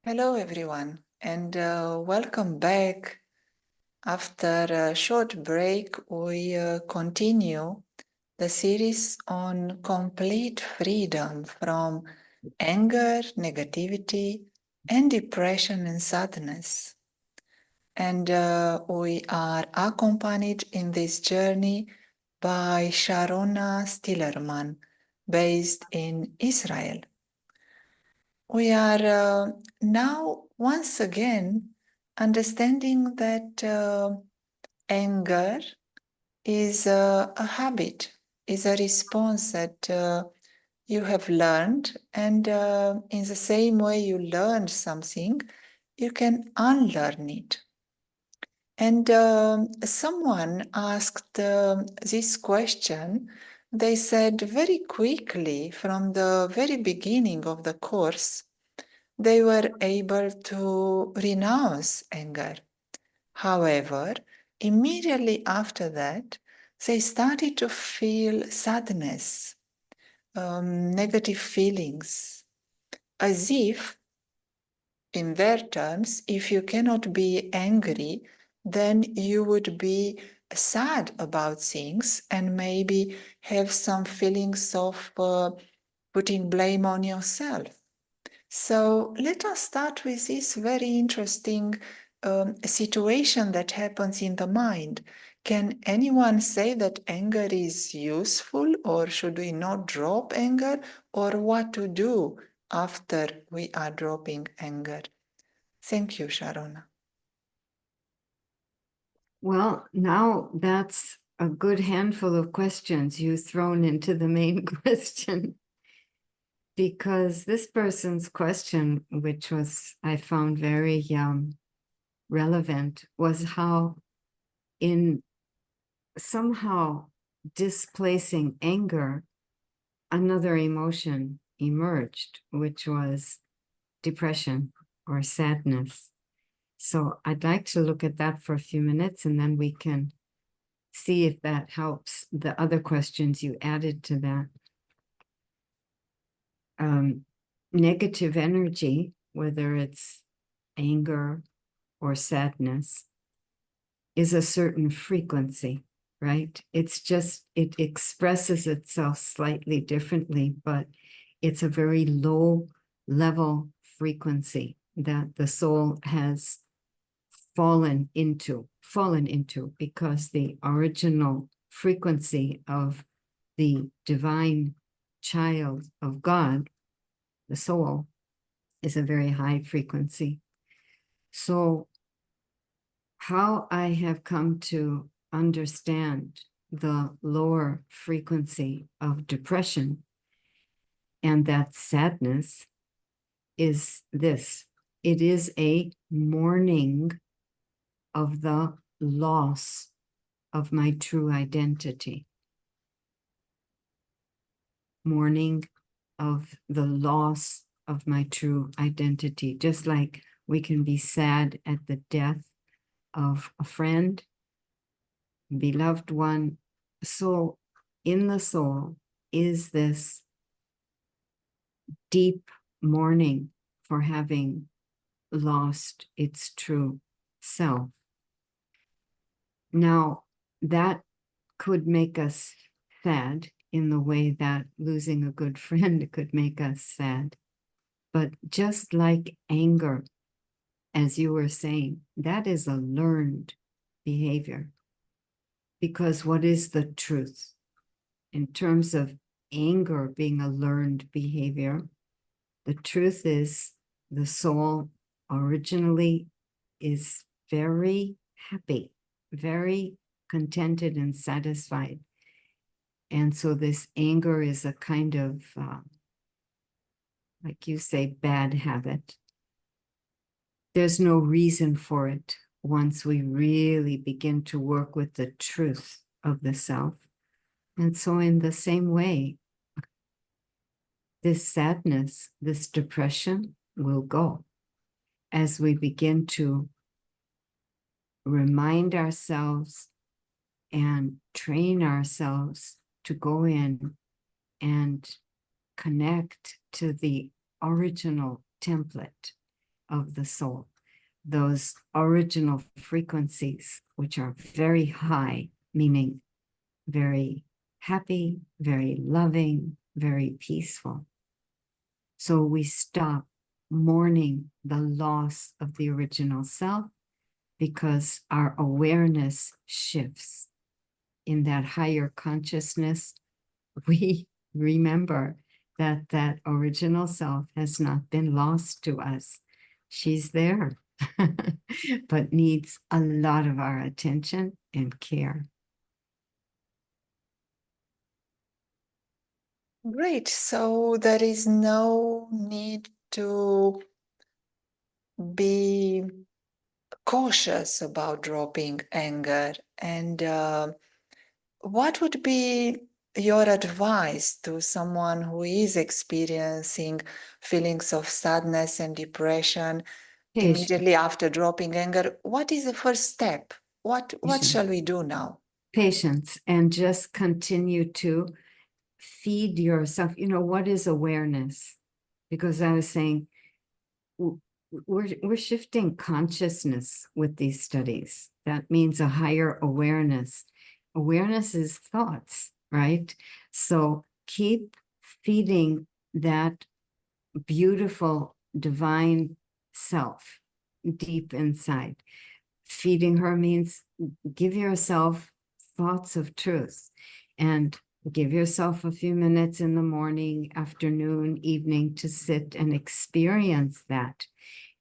Hello, everyone, and welcome back. After a short break, we continue the series on complete freedom from anger, negativity, and depression and sadness. And we are accompanied in this journey by Sharona Stillerman, based in Israel. We are now once again understanding that anger is a habit, is a response that you have learned, and in the same way you learned something, you can unlearn it. And someone asked this question. They said very quickly from the very beginning of the course, they were able to renounce anger. However, immediately after that, they started to feel sadness, negative feelings, as if, in their terms, if you cannot be angry, then you would be sad about things and maybe have some feelings of putting blame on yourself. So let us start with this very interesting situation that happens in the mind. Can anyone say that anger is useful, or should we not drop anger, or what to do after we are dropping anger? Thank you, Sharona. Well, now that's a good handful of questions you've thrown into the main question. Because this person's question, which was, I found very relevant, was how in somehow displacing anger, another emotion emerged, which was depression or sadness. So I'd like to look at that for a few minutes, and then we can see if that helps the other questions you added to that. Negative energy, whether it's anger or sadness, is a certain frequency, right? It's just, it expresses itself slightly differently, but it's a very low level frequency that the soul has fallen into because the original frequency of the divine child of God, the soul, is a very high frequency. So how I have come to understand the lower frequency of depression and that sadness is this. It is a mourning of the loss of my true identity. Mourning of the loss of my true identity. Just like we can be sad at the death of a friend, beloved one. So in the soul is this deep mourning for having lost its true self. Now, that could make us sad in the way that losing a good friend could make us sad. But just like anger, as you were saying, that is a learned behavior. Because what is the truth? In terms of anger being a learned behavior, the truth is the soul originally is very happy, very contented and satisfied. And so this anger is a kind of, like you say, bad habit. There's no reason for it once we really begin to work with the truth of the self. And so in the same way, this sadness, this depression will go as we begin to remind ourselves and train ourselves to go in and connect to the original template of the soul, those original frequencies, which are very high, meaning very happy, very loving, very peaceful. So we stop mourning the loss of the original self because our awareness shifts. In that higher consciousness, we remember that that original self has not been lost to us. She's there, but needs a lot of our attention and care. Great. So there is no need to be cautious about dropping anger. And what would be your advice to someone who is experiencing feelings of sadness and depression Patience, immediately after dropping anger? What is the first step? What patience, shall we do now? patience, and just continue to feed yourself. You know, what is awareness? Because I was saying, we're shifting consciousness with these studies. That means a higher awareness. Awareness is thoughts, right? So keep feeding that beautiful divine self deep inside. Feeding her means give yourself thoughts of truth and give yourself a few minutes in the morning, afternoon, evening to sit and experience that.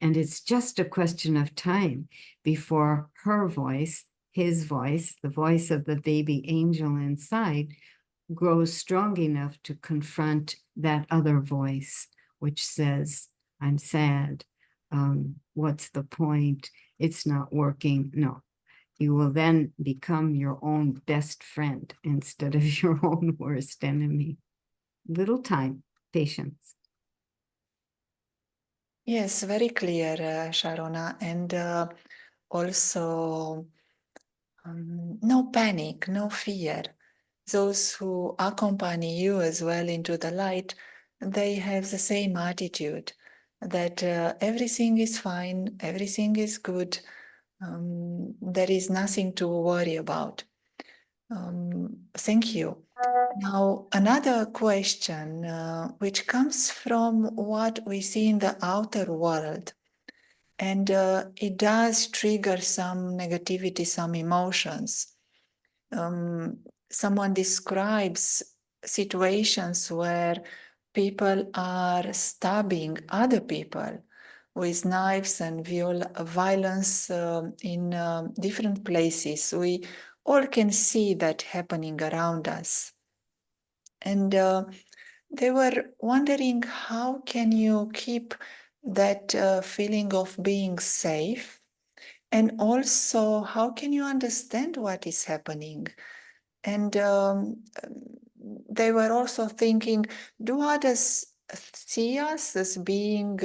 And it's just a question of time before her voice, his voice, the voice of the baby angel inside, grows strong enough to confront that other voice, which says, I'm sad. What's the point? It's not working. No, you will then become your own best friend instead of your own worst enemy. Little time, patience. Yes, very clear, Sharona. And also, no panic, no fear. Those who accompany you as well into the light, they have the same attitude that everything is fine, everything is good, there is nothing to worry about. Thank you. Now, another question which comes from what we see in the outer world, and it does trigger some negativity, some emotions. Someone describes situations where people are stabbing other people with knives and violence in different places. We all can see that happening around us. And they were wondering how can you keep that feeling of being safe, and also how can you understand what is happening. And they were also thinking, do others see us as being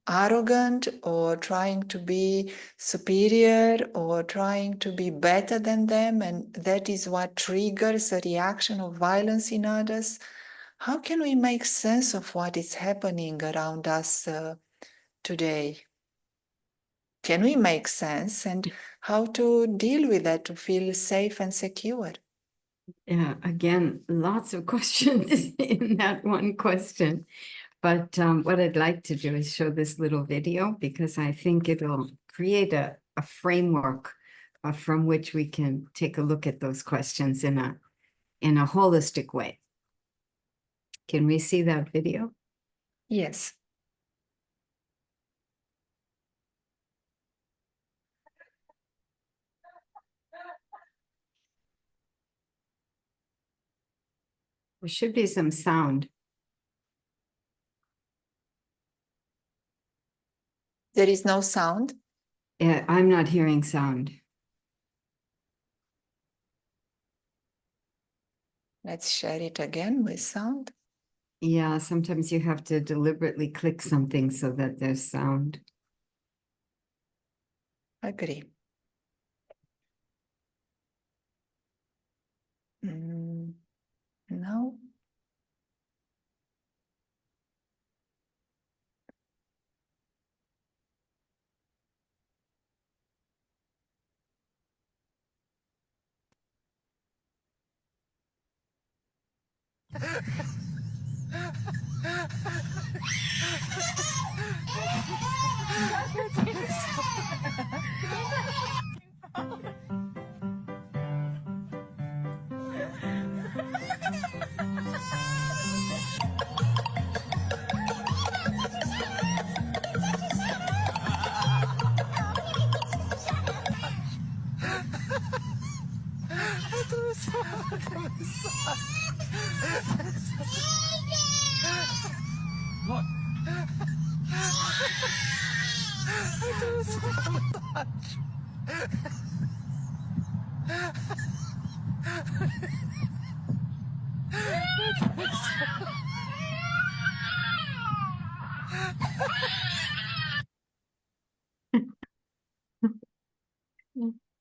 arrogant or trying to be superior or trying to be better than them? And that is what triggers a reaction of violence in others. How can we make sense of what is happening around us today? Can we make sense, and how to deal with that to feel safe and secure? Yeah, again, lots of questions in that one question. But what I'd like to do is show this little video because I think it'll create a framework from which we can take a look at those questions in a holistic way. Can we see that video? Yes. There should be some sound. There is no sound. I'm not hearing sound. Let's share it again with sound. Yeah, sometimes you have to deliberately click something so that there's sound. Agree. No.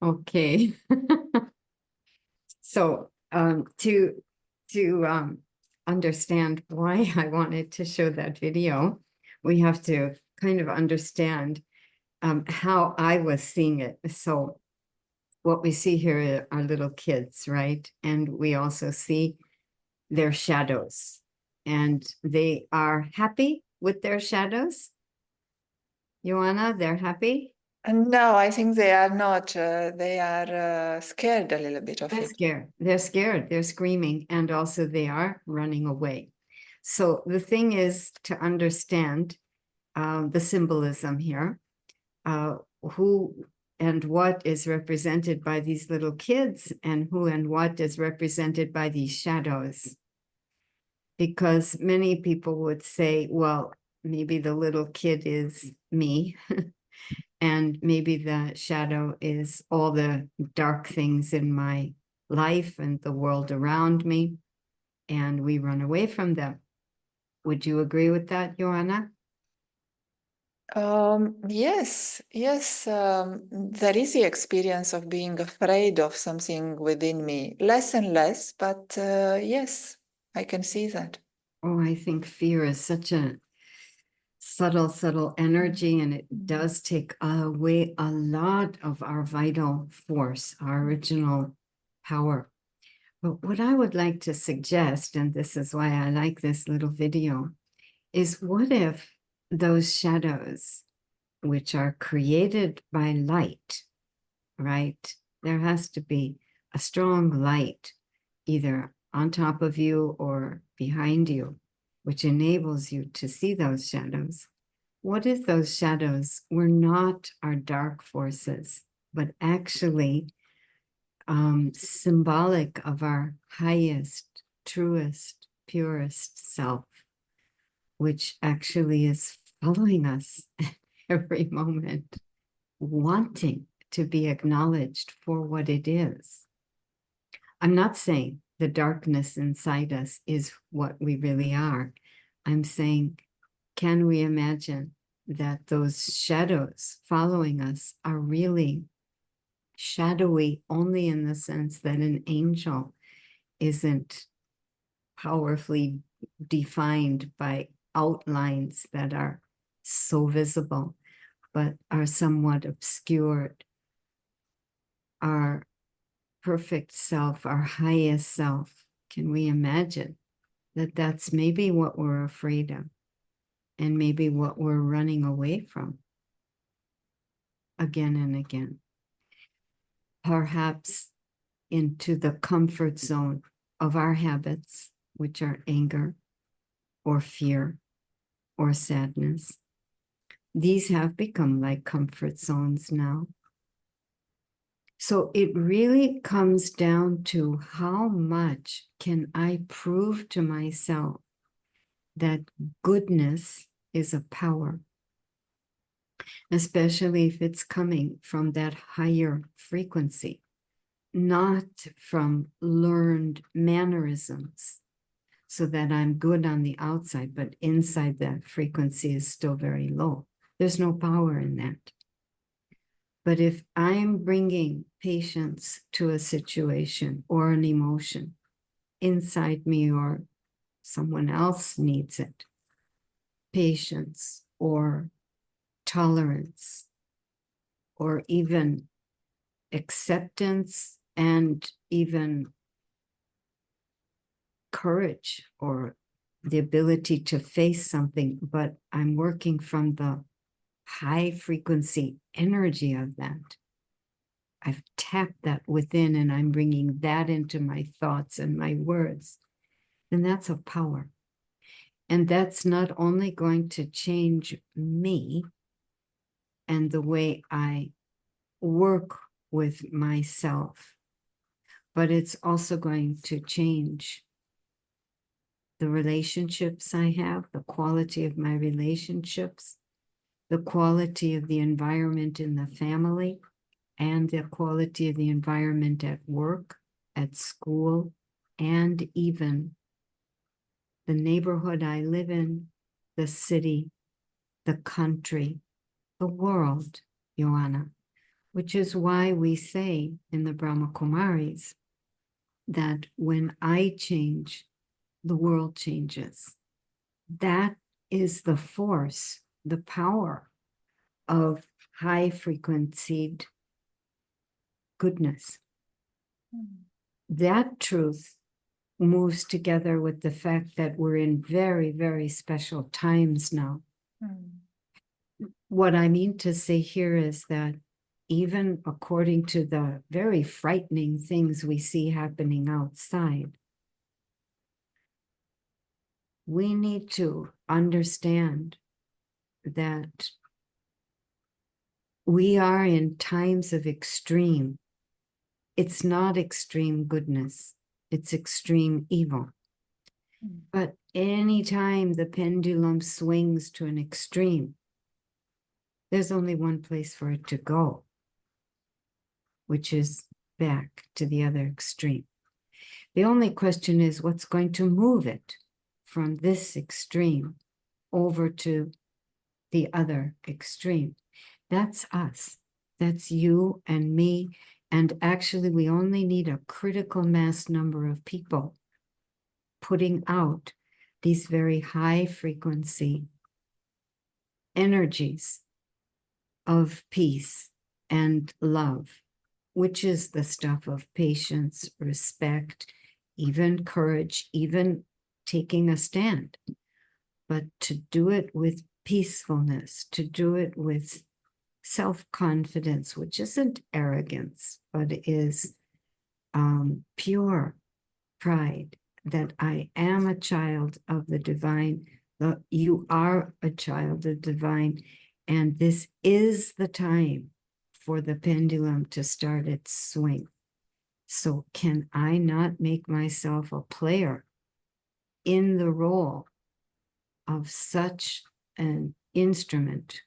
Okay. So to understand why I wanted to show that video, we have to kind of understand how I was seeing it. So what we see here are little kids, right? And we also see their shadows, and they are happy with their shadows. Joanna, they're happy? No, I think they are not. They are scared a little bit of They're it. scared. They're scared. They're screaming, and also they are running away. So the thing is to understand the symbolism here, who and what is represented by these little kids, and who and what is represented by these shadows. Because many people would say, well, maybe the little kid is me, and maybe the shadow is all the dark things in my life and the world around me, and we run away from them. Would you agree with that, Joanna? Yes, yes. There is the experience of being afraid of something within me, less and less, but yes, I can see that. Oh, I think fear is such a subtle energy, and it does take away a lot of our vital force, our original power. But what I would like to suggest, and this is why I like this little video, is what if those shadows, which are created by light, right? There has to be a strong light either on top of you or behind you, which enables you to see those shadows. What if those shadows were not our dark forces, but actually symbolic of our highest, truest, purest self, which actually is following us every moment, wanting to be acknowledged for what it is. I'm not saying the darkness inside us is what we really are. I'm saying, can we imagine that those shadows following us are really shadowy only in the sense that an angel isn't powerfully defined by outlines that are so visible, but are somewhat obscured. Our perfect self, our highest self, can we imagine that that's maybe what we're afraid of, and maybe what we're running away from again and again? Perhaps into the comfort zone of our habits, which are anger or fear or sadness. These have become like comfort zones now. So it really comes down to how much can I prove to myself that goodness is a power, especially if it's coming from that higher frequency, not from learned mannerisms, so that I'm good on the outside, but inside that frequency is still very low. There's no power in that. But if I'm bringing patience to a situation or an emotion inside me, or someone else needs it, patience or tolerance or even acceptance and even courage or the ability to face something, but I'm working from the high frequency energy of that. I've tapped that within and I'm bringing that into my thoughts and my words. And that's a power. And that's not only going to change me and the way I work with myself, but it's also going to change the relationships I have, the quality of my relationships, the quality of the environment in the family, and the quality of the environment at work, at school, and even the neighborhood I live in, the city, the country, the world, Joanna, which is why we say in the Brahma Kumaris that when I change, the world changes. That is the force, the power of high frequencied goodness. That truth moves together with the fact that we're in very, very special times now. What I mean to say here is that even according to the very frightening things we see happening outside, we need to understand that we are in times of extreme. It's not extreme goodness, it's extreme evil. But anytime the pendulum swings to an extreme, there's only one place for it to go, which is back to the other extreme. The only question is what's going to move it from this extreme over to the other extreme. That's us. That's you and me. And actually, we only need a critical mass number of people putting out these very high frequency energies of peace and love, which is the stuff of patience, respect, even courage, even taking a stand. But to do it with peacefulness, to do it with self-confidence, which isn't arrogance, but is pure pride that I am a child of the divine, you are a child of divine, and this is the time for the pendulum to start its swing. So can I not make myself a player in the role of such an instrument,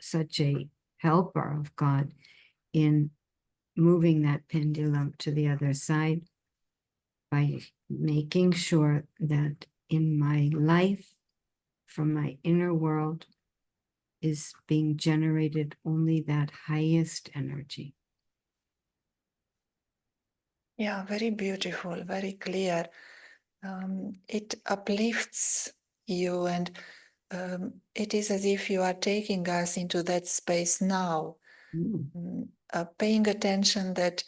such a helper of God in moving that pendulum to the other side by making sure that in my life, from my inner world, is being generated only that highest energy. Yeah, very beautiful, very clear. It uplifts you, and it is as if you are taking us into that space now, paying attention that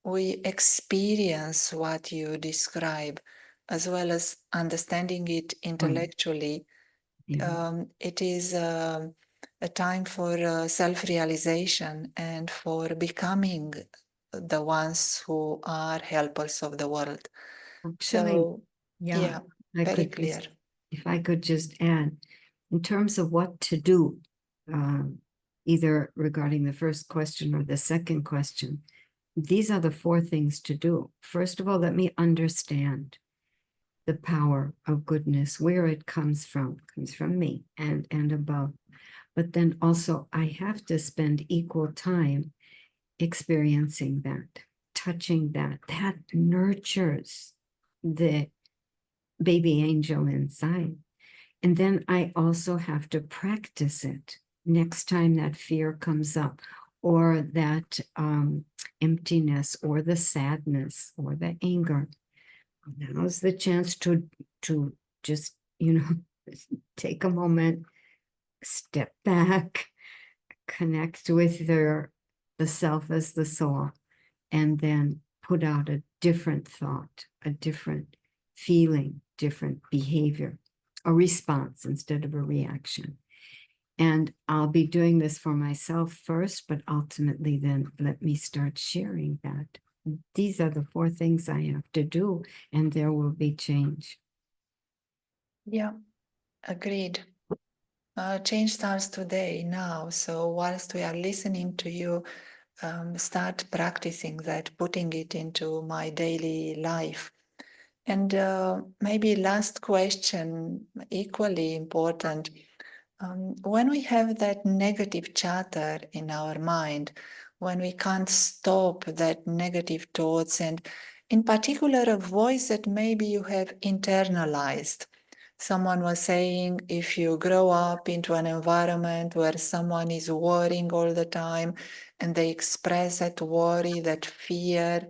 we experience what you describe, as well as understanding it intellectually. It is a time for self-realization and for becoming the ones who are helpers of the world. Actually, So, yeah, yeah, I very could clear. if I could just add, in terms of what to do, either regarding the first question or the second question, these are the 4 things to do. First of all, let me understand the power of goodness, where it comes from me and above. But then also I have to spend equal time experiencing that, touching that. That nurtures the baby angel inside. And then I also have to practice it next time that fear comes up, or that emptiness, or the sadness, or the anger. Now's the chance to just, take a moment, step back, connect with the self as the soul, and then put out a different thought, a different feeling, different behavior, a response instead of a reaction. And I'll be doing this for myself first, but ultimately then let me start sharing that. These are the 4 things I have to do, and there will be change. Yeah, agreed. Change starts today, now. So whilst we are listening to you, start practicing that, putting it into my daily life. And maybe last question, equally important. When we have that negative chatter in our mind, when we can't stop that negative thoughts, and in particular, a voice that maybe you have internalized. Someone was saying if you grow up into an environment where someone is worrying all the time and they express that worry, that fear,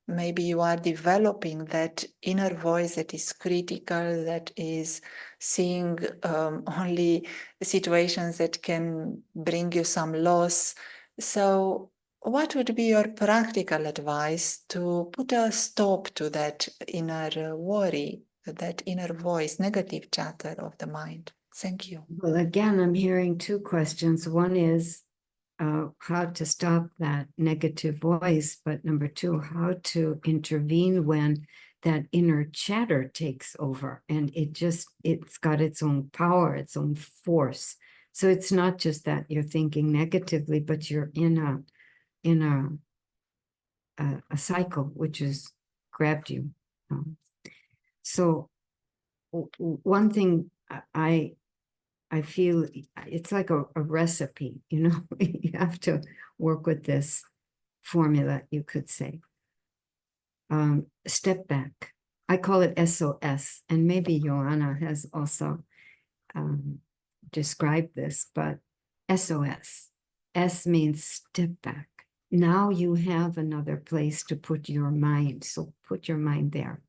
maybe you are developing that inner voice that is critical, that is seeing only situations that can bring you some loss. So, what would be your practical advice to put a stop to that inner worry, that inner voice, negative chatter of the mind? Thank you. Well, again, I'm hearing 2 questions. One is how to stop that negative voice, but number 2, how to intervene when that inner chatter takes over, and it's got its own power, its own force. So it's not just that you're thinking negatively, but you're in a cycle which has grabbed you. So one thing I feel it's like a recipe, you know, you have to work with this formula, you could say. Step back. I call it SOS, and maybe Joanna has also described this, but SOS. S means step back. Now you have another place to put your mind, so put your mind there.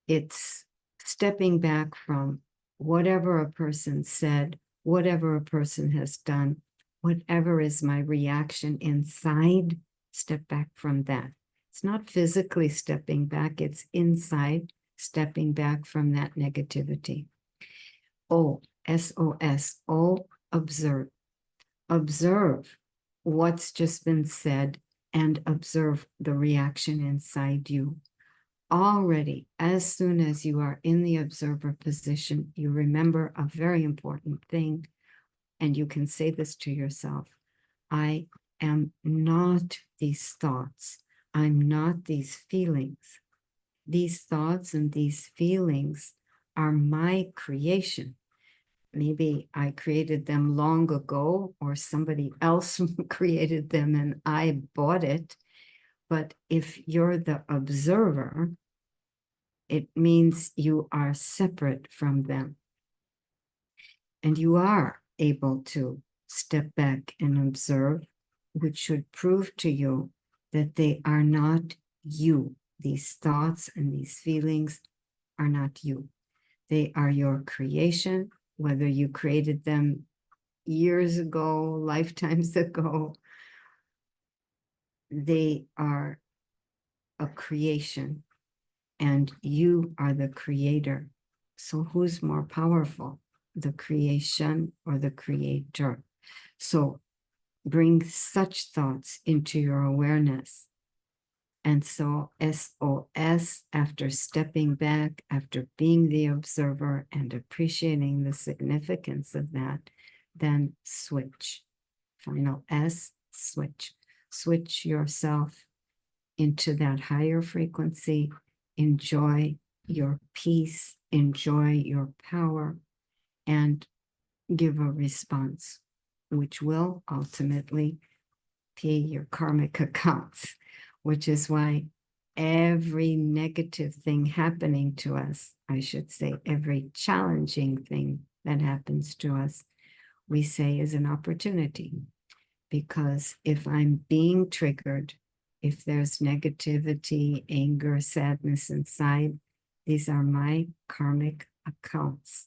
It's stepping back from whatever a person said, whatever a person has done, whatever is my reaction inside, step back from that. It's not physically stepping back, it's inside, stepping back from that negativity. O, SOS, O, observe. Observe what's just been said and observe the reaction inside you. Already, as soon as you are in the observer position, you remember a very important thing, and you can say this to yourself: I am not these thoughts. I'm not these feelings. These thoughts and these feelings are my creation. Maybe I created them long ago, or somebody else created them and I bought it. But if you're the observer, it means you are separate from them. And you are able to step back and observe, which should prove to you that they are not you. These thoughts and these feelings are not you. They are your creation, whether you created them years ago, lifetimes ago. They are a creation, and you are the creator. So who's more powerful, the creation or the creator? So bring such thoughts into your awareness. And so SOS, after stepping back, after being the observer and appreciating the significance of that, then switch. Final S, switch. Switch yourself into that higher frequency. Enjoy your peace, enjoy your power, and give a response, which will ultimately pay your karmic accounts, which is why every negative thing happening to us, I should say, every challenging thing that happens to us, we say is an opportunity. Because if I'm being triggered, if there's negativity, anger, sadness inside, these are my karmic accounts.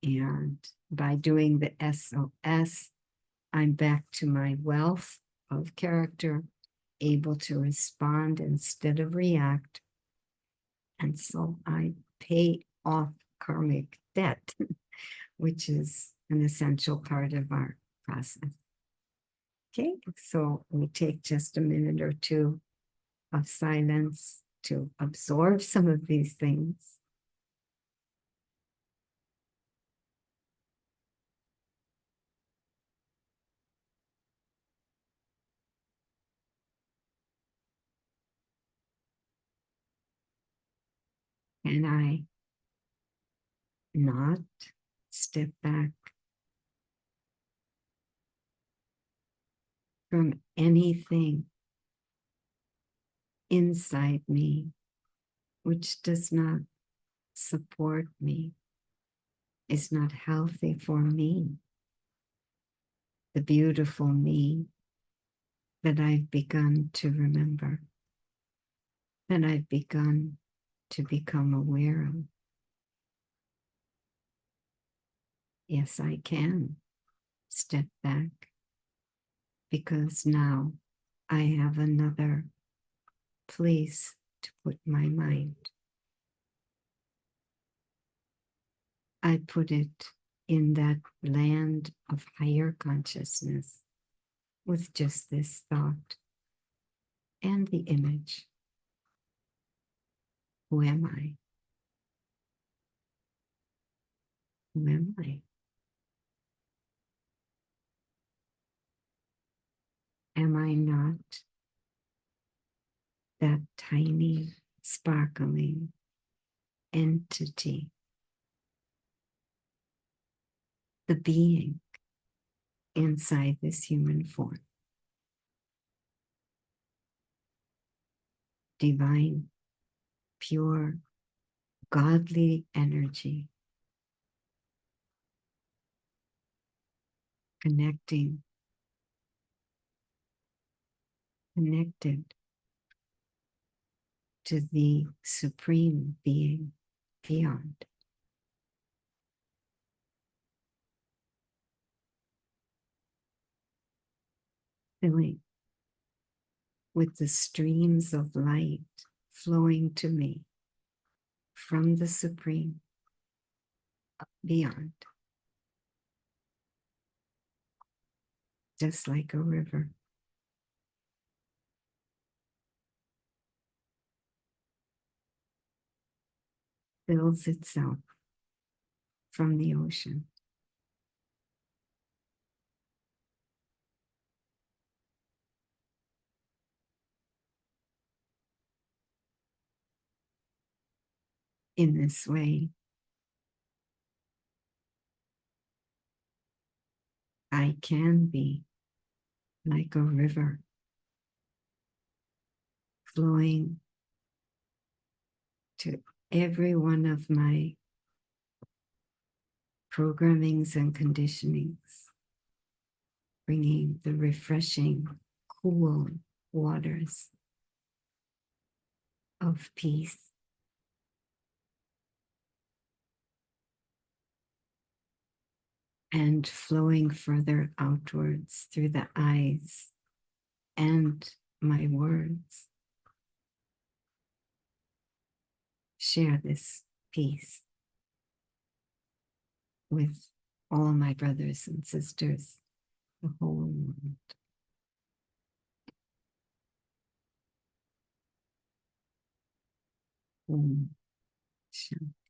And by doing the SOS, I'm back to my wealth of character, able to respond instead of react. And so I pay off karmic debt, which is an essential part of our process. Okay, so we take just a minute or two of silence to absorb some of these things. And I not step back from anything inside me which does not support me, is not healthy for me, the beautiful me that I've begun to remember, that I've begun to become aware of. Yes, I can step back because now I have another place to put my mind. I put it in that land of higher consciousness with just this thought and the image. Who am I? Who am I? Am I not that tiny, sparkling entity, the being inside this human form? Divine, pure, godly energy, connected to the supreme being beyond. Filling with the streams of light flowing to me from the supreme beyond, just like a river. Fills itself from the ocean. In this way, I can be like a river flowing to every one of my programmings and conditionings, bringing the refreshing, cool waters of peace. And flowing further outwards through the eyes and my words. Share this peace with all my brothers and sisters, the whole world. Om Shanti.